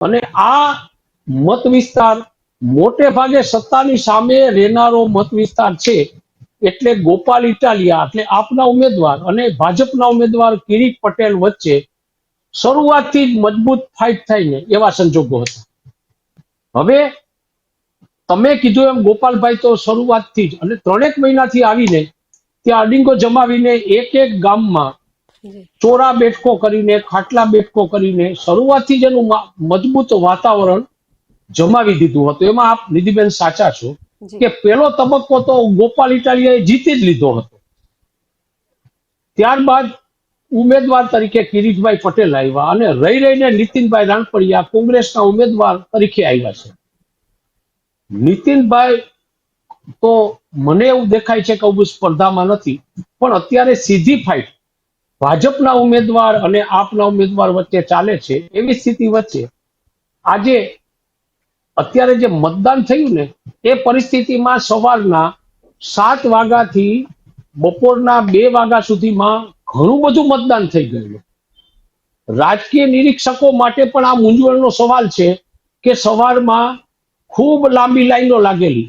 અને આ મત વિસ્તાર મોટે ભાગે સત્તાની સામે રહેનારો મત વિસ્તાર છે. એટલે ગોપાલ ઇટાલિયા એટલે આપના ઉમેદવાર અને ભાજપના ઉમેદવાર કિરીટ પટેલ વચ્ચે શરૂઆતથી જ મજબૂત ફાઇટ થઈને એવા સંજોગો હતા. હવે તમે કીધું એમ ગોપાલભાઈ તો શરૂઆતથી જ અને 3 મહિનાથી આવીને ત્યાં અડિંગો જમાવીને એક એક ગામમાં ચોરા બેઠકો કરીને ખાટલા બેઠકો કરીને શરૂઆતથી જ એનું મજબૂત વાતાવરણ જમાવી દીધું હતું. એમાં આપ નિધિબેન સાચા છો કે પહેલો તબક્કો તો ગોપાલ ઇટાલિયાએ જીતી જ લીધો હતો. ત્યારબાદ ઉમેદવાર તરીકે કિરીટભાઈ પટેલ આવ્યા અને રહીને નીતિનભાઈ રાણપડિયા કોંગ્રેસના ઉમેદવાર તરીકે આવ્યા છે. નીતિનભાઈ તો મને એવું દેખાય છે કે સ્પર્ધામાં નથી, પણ અત્યારે સીધી ફાઇટ ભાજપના ઉમેદવાર અને આપના ઉમેદવાર વચ્ચે ચાલે છે. એવી સ્થિતિ વચ્ચે આજે અત્યારે જે મતદાન થયું ને એ પરિસ્થિતિમાં સવારના 7 વાગ્યાથી બપોરના 2 વાગ્યા સુધીમાં ઘણું બધું મતદાન થઈ ગયું. રાજકીય નિરીક્ષકો માટે પણ આ મૂંઝવણનો સવાલ છે કે સવારમાં ખૂબ લાંબી લાઈનો લાગેલી